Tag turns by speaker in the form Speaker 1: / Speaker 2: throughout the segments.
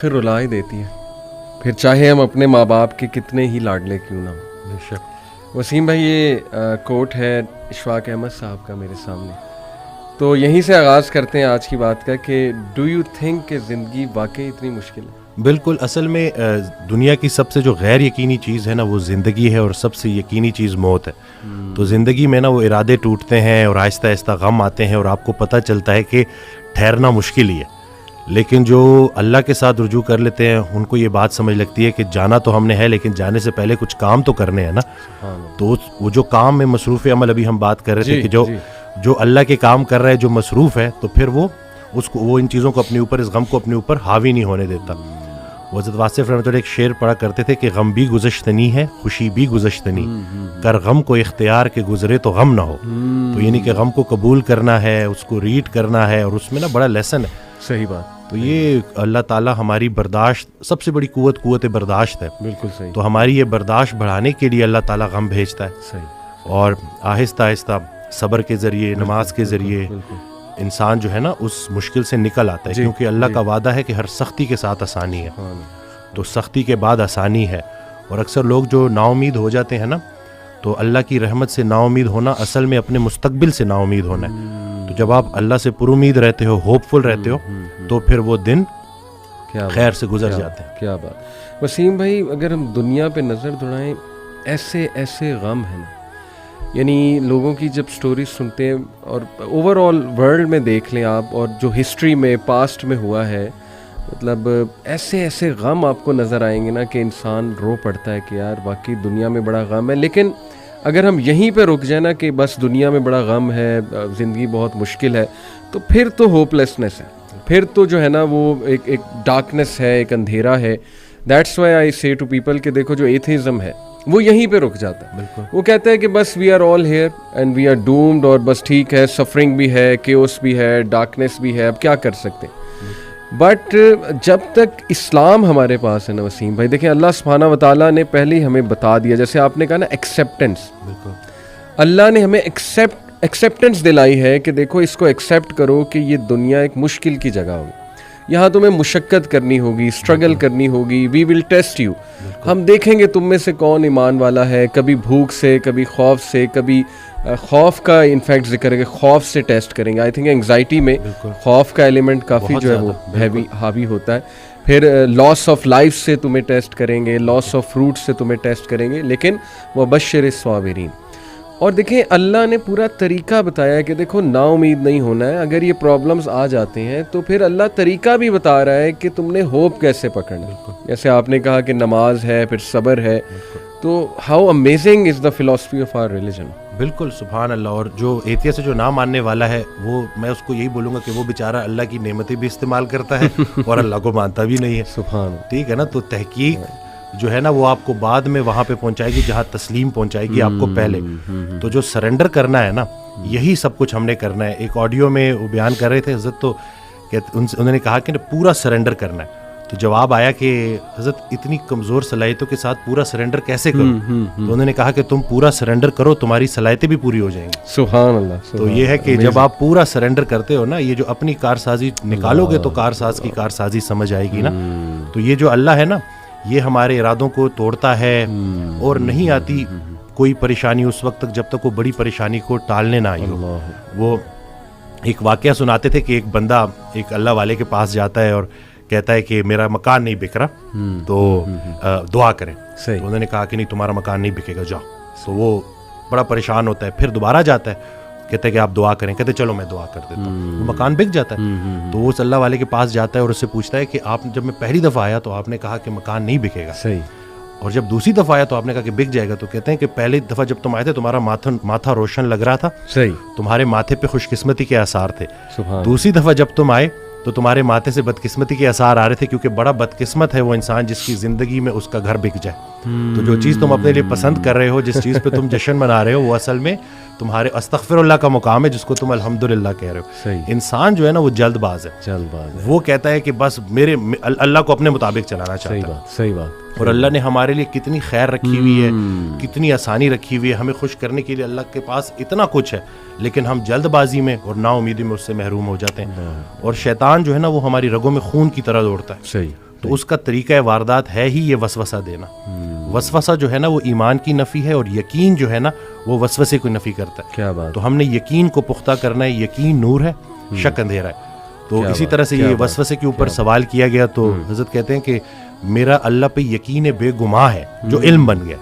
Speaker 1: پھر رلا ہی دیتی ہے، پھر چاہے ہم اپنے ماں باپ کے کتنے ہی لاڈلے کیوں نہ ہوں۔
Speaker 2: بے شک۔
Speaker 1: وسیم بھائی، یہ کوٹ ہے اشفاق احمد صاحب کا میرے سامنے، تو یہیں سے آغاز کرتے ہیں آج کی بات کا کہ ڈو یو تھنک کہ زندگی واقعی اتنی مشکل ہے؟
Speaker 2: بالکل، اصل میں دنیا کی سب سے جو غیر یقینی چیز ہے نا وہ زندگی ہے، اور سب سے یقینی چیز موت ہے۔ تو زندگی میں نا وہ ارادے ٹوٹتے ہیں اور آہستہ آہستہ غم آتے ہیں، اور آپ کو پتہ چلتا ہے کہ ٹھہرنا مشکل ہی ہے، لیکن جو اللہ کے ساتھ رجوع کر لیتے ہیں ان کو یہ بات سمجھ لگتی ہے کہ جانا تو ہم نے ہے، لیکن جانے سے پہلے کچھ کام تو کرنے ہیں نا۔ تو وہ جو کام میں مصروف عمل، ابھی ہم بات کر رہے تھے کہ جو اللہ کے کام کر رہا ہے، جو مصروف ہے، تو پھر وہ ان چیزوں کو اپنے اوپر، اس غم کو اپنے اوپر حاوی نہیں ہونے دیتا۔ حضرت واصف رحمۃ اللہ ایک شعر پڑھا کرتے تھے کہ غم بھی گزشتنی ہے، خوشی بھی گزشتنی، کر غم کو اختیار کے گزرے تو غم نہ ہو۔ تو یعنی کہ غم کو قبول کرنا ہے، اس کو ریڈ کرنا ہے، اور اس میں نا بڑا لیسن ہے۔
Speaker 1: صحیح بات۔
Speaker 2: تو یہ اللہ تعالیٰ ہماری برداشت، سب سے بڑی قوت برداشت ہے۔
Speaker 1: بالکل صحیح۔
Speaker 2: تو ہماری یہ برداشت بڑھانے کے لیے اللہ تعالیٰ غم بھیجتا ہے،
Speaker 1: صحیح،
Speaker 2: اور آہستہ آہستہ صبر کے ذریعے، نماز کے ذریعے انسان جو ہے نا اس مشکل سے نکل آتا ہے، کیونکہ اللہ کا وعدہ ہے کہ ہر سختی کے ساتھ آسانی ہے۔ تو سختی کے بعد آسانی ہے، اور اکثر لوگ جو نا امید ہو جاتے ہیں نا، تو اللہ کی رحمت سے نا امید ہونا اصل میں اپنے مستقبل سے نا امید ہونا ہے۔ تو جب آپ اللہ سے پر امید رہتے ہو، ہوپ فل رہتے ہو، تو پھر وہ دن خیر سے گزر جاتے ہیں۔
Speaker 1: کیا بات۔ وسیم بھائی، اگر ہم دنیا پہ نظر دوڑائیں، ایسے ایسے غم ہیں نا، یعنی لوگوں کی جب سٹوریز سنتے ہیں، اور اوور آل ورلڈ میں دیکھ لیں آپ، اور جو ہسٹری میں پاسٹ میں ہوا ہے، مطلب ایسے ایسے غم آپ کو نظر آئیں گے نا کہ انسان رو پڑتا ہے کہ یار واقعی دنیا میں بڑا غم ہے۔ لیکن اگر ہم یہیں پہ رک جائیں نا کہ بس دنیا میں بڑا غم ہے، زندگی بہت مشکل ہے، تو پھر تو ہوپ لیسنس ہے، پھر تو جو ہے نا وہ ایک ڈارکنس ہے، ایک اندھیرا ہے۔ دیٹس وائی آئی سے ٹو پیپل کہ دیکھو جو ایتھیزم ہے وہ یہیں پہ رک جاتا ہے۔
Speaker 2: بالکل،
Speaker 1: وہ کہتا ہے کہ بس we are all here and we are doomed, اور بس ٹھیک ہے، سفرنگ بھی ہے، کیوس بھی ہے، ڈارکنیس بھی ہے، اب کیا کر سکتے ہیں۔ بٹ جب تک اسلام ہمارے پاس ہے نا وسیم بھائی، دیکھیں اللہ سبحانہ و تعالیٰ نے پہلے ہی ہمیں بتا دیا، جیسے آپ نے کہا نا ایکسیپٹنس،
Speaker 2: بالکل،
Speaker 1: اللہ نے ہمیں ایکسیپٹنس دلائی ہے کہ دیکھو اس کو ایکسیپٹ کرو کہ یہ دنیا ایک مشکل کی جگہ ہوگی، یہاں تمہیں مشقت کرنی ہوگی، اسٹرگل کرنی ہوگی، وی ول ٹیسٹ یو، ہم دیکھیں گے تم میں سے کون ایمان والا ہے، کبھی بھوک سے، کبھی خوف سے، کبھی خوف کا انفیکٹ ذکر ہے کہ خوف سے ٹیسٹ کریں گے۔ آئی تھنک انگزائٹی میں خوف کا ایلیمنٹ کافی جو ہے وہ حاوی ہوتا ہے۔ پھر لاس آف لائف سے تمہیں ٹیسٹ کریں گے، لاس آف فروٹ سے تمہیں ٹیسٹ کریں گے، لیکن وبشر الصابرین۔ اور دیکھیں اللہ نے پورا طریقہ بتایا ہے کہ دیکھو نا امید نہیں ہونا ہے، اگر یہ پرابلمز آ جاتے ہیں تو پھر اللہ طریقہ بھی بتا رہا ہے کہ تم نے ہوپ کیسے پکڑنا ہے۔ جیسے آپ نے کہا کہ نماز ہے، پھر صبر ہے، تو how amazing is the philosophy of our religion.
Speaker 2: بالکل، سبحان اللہ۔ اور جو ایتھیسٹ سے جو نہ ماننے والا ہے، وہ میں اس کو یہی بولوں گا کہ وہ بیچارہ اللہ کی نعمتیں بھی استعمال کرتا ہے اور اللہ کو مانتا بھی نہیں ہے۔
Speaker 1: سبحان اللہ،
Speaker 2: ٹھیک ہے نا۔ تو تحقیق جو ہے نا وہ آپ کو بعد میں وہاں پہ پہنچائے گی جہاں تسلیم پہنچائے گی آپ کو پہلے۔ تو جو سرنڈر کرنا ہے نا، یہی سب کچھ ہم نے کرنا ہے۔ ایک آڈیو میں وہ بیان کر رہے تھے حضرت، تو انہوں نے کہا کہ پورا سرنڈر کرنا ہے۔ تو جواب آیا کہ حضرت اتنی کمزور صلاحیتوں کے ساتھ پورا سرنڈر کیسے کروں؟ تو انہوں نے کہا کہ تم پورا سرنڈر کرو، تمہاری صلاحیتیں بھی پوری ہو جائیں گی۔
Speaker 1: سبحان اللہ۔
Speaker 2: تو یہ ہے کہ جب آپ پورا سرنڈر کرتے ہو نا، یہ جو اپنی کارسازی نکالو گے تو کارساز کی کارسازی سمجھ آئے گی نا۔ تو یہ جو اللہ ہے نا، یہ ہمارے ارادوں کو توڑتا ہے، اور نہیں آتی کوئی پریشانی اس وقت تک جب تک وہ بڑی پریشانی کو ٹالنے نہ آئی ہو۔ وہ ایک واقعہ سناتے تھے کہ ایک بندہ ایک اللہ والے کے پاس جاتا ہے اور کہتا ہے کہ میرا مکان نہیں بک رہا، تو دعا کریں۔ تو انہوں نے کہا کہ نہیں، تمہارا مکان نہیں بکے گا، جاؤ۔ تو وہ بڑا پریشان ہوتا ہے، پھر دوبارہ جاتا ہے، کہتا ہے کہ آپ دعا کریں، کہتے چلو میں دعا کر دیتا ہوں۔ وہ مکان بک جاتا ہے۔ تو وہ اس اللہ والے کے پاس جاتا ہے اور اس سے پوچھتا ہے کہ آپ جب میں پہلی دفعہ آیا تو آپ نے کہا کہ مکان نہیں بکے گا، اور جب دوسری دفعہ آیا تو آپ نے کہا کہ بک جائے گا۔ تو کہتے ہیں کہ پہلی دفعہ جب تم آئے تھے تمہارا ماتھا روشن لگ رہا تھا، تمہارے ماتھے پہ خوش قسمتی کے آثار تھے۔ دوسری دفعہ جب تم آئے تو تمہارے ماتھے سے بدقسمتی کے آثار آ رہے تھے، کیونکہ بڑا بدقسمت ہے وہ انسان جس کی زندگی میں اس کا گھر بک جائے۔ تو جو چیز تم اپنے لیے پسند کر رہے ہو، جس چیز پہ تم جشن منا رہے ہو، وہ اصل میں تمہارے استغفر اللہ کا مقام ہے، جس کو تم الحمدللہ کہہ رہے ہو۔ انسان جو ہے نا وہ جلد باز ہے، وہ کہتا ہے کہ بس میرے اللہ کو اپنے مطابق چلانا چاہتا ہے۔
Speaker 1: صحیح بات۔
Speaker 2: اور اللہ نے ہمارے لیے کتنی خیر رکھی ہوئی ہے، کتنی آسانی رکھی ہوئی ہے، ہمیں خوش کرنے کے لیے اللہ کے پاس اتنا کچھ ہے، لیکن ہم جلد بازی میں اور نا امیدی میں اس سے محروم ہو جاتے ہیں۔ اور شیطان جو ہے نا وہ ہماری رگوں میں خون کی طرح دوڑتا ہے۔ تو اس کا طریقہ واردات ہے ہی یہ وسوسہ دینا. وسوسہ جو ہے نا وہ ایمان کی نفی ہے, اور یقین جو ہے نا وہ وسوسے کو نفی کرتا ہے.
Speaker 1: کیا بات.
Speaker 2: تو ہم نے یقین کو پختہ کرنا ہے. یقین نور ہے, شک اندھیرا ہے. تو اسی طرح سے یہ وسوسے کے اوپر سوال کیا گیا تو حضرت کہتے ہیں کہ میرا اللہ پہ یقین بے گماں ہے جو علم بن گیا.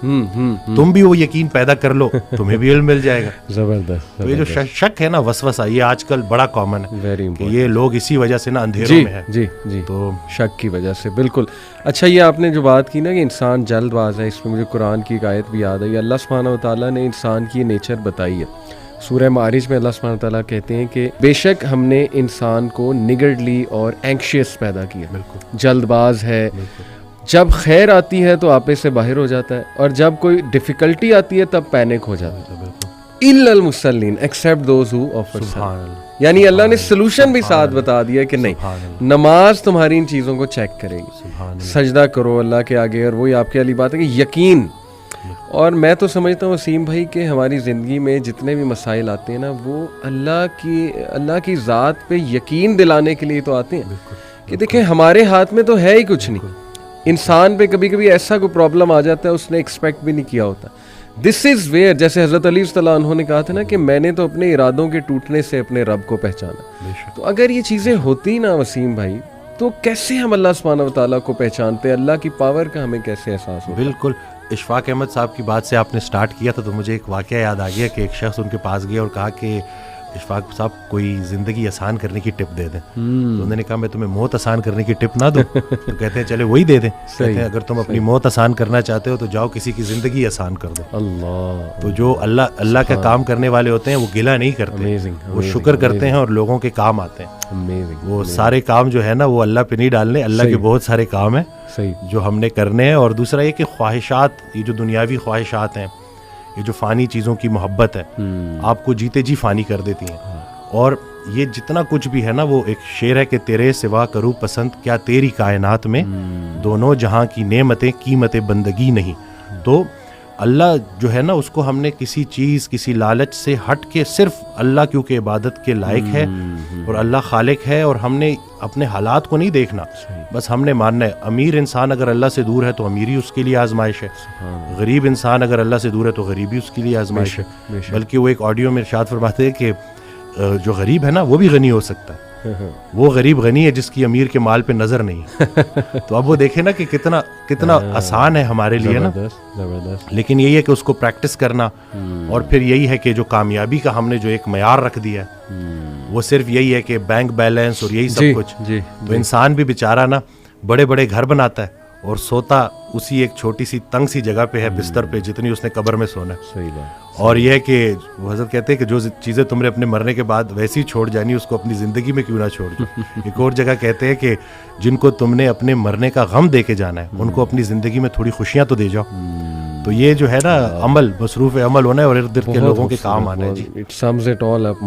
Speaker 2: تم بھی وہ یقین پیدا کر لو, تمہیں بھی علم مل جائے گا.
Speaker 1: زبردست.
Speaker 2: تو یہ جو شک ہے نا وسوسہ, یہ آج کل بڑا کامن ہے کہ یہ لوگ اسی وجہ سے نا اندھیروں میں ہے.
Speaker 1: جی جی,
Speaker 2: تو
Speaker 1: شک کی وجہ سے. بالکل. اچھا, یہ آپ نے جو بات کی نا کہ انسان جلد باز ہے, اس میں مجھے قرآن کی ایک آیت بھی یاد ہے. اللہ سبحانہ و تعالیٰ نے انسان کی نیچر بتائی ہے. سورہ معارج میں اللہ سبحانہ و تعالیٰ کہتے ہیں کہ بے شک ہم نے انسان کو نگرڈلی اور اینکشیس پیدا کیا. بالکل. جلد باز ہے. جب خیر آتی ہے تو آپے سے باہر ہو جاتا ہے, اور جب کوئی ڈیفیکلٹی آتی ہے تب پینک ہو جاتا ہے. الا المصلین ایکسیپٹ دوز ہو آفر صلاۃ. یعنی اللہ نے سلوشن بھی ساتھ بتا دیا کہ نہیں, نماز تمہاری ان چیزوں کو چیک کرے گی. سجدہ کرو اللہ کے آگے, اور وہی آپ کی علی بات ہے کہ یقین. اور میں تو سمجھتا ہوں وسیم بھائی کہ ہماری زندگی میں جتنے بھی مسائل آتے ہیں نا وہ اللہ کی ذات پہ یقین دلانے کے لیے تو آتے ہیں کہ دیکھیں ہمارے ہاتھ میں تو ہے ہی کچھ نہیں. انسان پہ کبھی کبھی ایسا کوئی پرابلم آ جاتا ہے اس نے ایکسپیکٹ بھی نہیں کیا ہوتا. دس از ویئر, جیسے حضرت علی رضی اللہ عنہ نے کہا تھا نا کہ میں نے تو اپنے ارادوں کے ٹوٹنے سے اپنے رب کو پہچانا. تو اگر یہ چیزیں ہوتی نا وسیم بھائی, تو کیسے ہم اللہ سبحانہ و تعالیٰ کو پہچانتے, اللہ کی پاور کا ہمیں کیسے احساس ہوتا.
Speaker 2: بالکل. اشفاق احمد صاحب کی بات سے آپ نے سٹارٹ کیا تھا تو مجھے ایک واقعہ یاد آ گیا کہ ایک شخص ان کے پاس گیا اور کہا کہ اشفاق صاحب کوئی زندگی آسان کرنے کی ٹپ دے دیں. تو انہوں نے کہا میں تمہیں موت آسان کرنے کی ٹپ نہ دوں. تو کہتے ہیں چلے وہی دے دیں. کہتے ہیں اگر تم اپنی موت آسان کرنا چاہتے ہو تو جاؤ کسی کی زندگی آسان کر دو.
Speaker 1: اللہ.
Speaker 2: تو جو اللہ کا کام کرنے والے ہوتے ہیں وہ گلہ نہیں کرتے, وہ شکر کرتے ہیں اور لوگوں کے کام آتے ہیں. وہ سارے کام جو ہے نا وہ اللہ پہ نہیں ڈالنے, اللہ کے بہت سارے کام ہیں جو ہم نے کرنے ہیں. اور دوسرا یہ کہ خواہشات, یہ جو دنیاوی خواہشات ہیں, یہ جو فانی چیزوں کی محبت ہے, آپ کو جیتے جی فانی کر دیتی ہیں. اور یہ جتنا کچھ بھی ہے نا وہ ایک شعر ہے کہ تیرے سوا کروں پسند کیا تیری کائنات میں, دونوں جہاں کی نعمتیں قیمت بندگی نہیں. تو اللہ جو ہے نا اس کو ہم نے کسی چیز کسی لالچ سے ہٹ کے صرف اللہ کیونکہ عبادت کے لائق ہے اور اللہ خالق ہے, اور ہم نے اپنے حالات کو نہیں دیکھنا, بس ہم نے ماننا ہے. امیر انسان اگر اللہ سے دور ہے تو امیری اس کے لیے آزمائش ہے, غریب انسان اگر اللہ سے دور ہے تو غریبی اس کے لیے آزمائش ہے. بلکہ وہ ایک آڈیو میں ارشاد فرماتے ہیں کہ جو غریب ہے نا وہ بھی غنی ہو سکتا ہے. وہ غریب غنی ہے جس کی امیر کے مال پہ نظر نہیں. تو اب وہ دیکھیں نا کہ کتنا آسان ہے ہمارے لیے نا, لیکن یہی ہے کہ اس کو پریکٹس کرنا. اور پھر یہی ہے کہ جو کامیابی کا ہم نے جو ایک معیار رکھ دیا ہے وہ صرف یہی ہے کہ بینک بیلنس اور یہی سب کچھ. تو انسان بھی بیچارہ نا بڑے بڑے گھر بناتا ہے اور سوتا اسی ایک چھوٹی سی تنگ سی جگہ پہ ہے, بستر پہ, جتنی اس نے قبر میں سونا ہے.
Speaker 1: صحیح بات.
Speaker 2: اور یہ ہے کہ وہ حضرت کہتے ہیں کہ جو چیزیں تم نے اپنے مرنے کے بعد ویسی چھوڑ جانی اس کو اپنی زندگی میں کیوں نہ چھوڑ دو. ایک اور جگہ کہتے ہیں کہ جن کو تم نے اپنے مرنے کا غم دے کے جانا ہے ان کو اپنی زندگی میں تھوڑی خوشیاں تو دے جاؤ. تو یہ جو ہے نا عمل, مصروف عمل ہونا ہے اور ارد گرد کے لوگوں کے کام آنا ہے. جی,
Speaker 1: it sums it all up.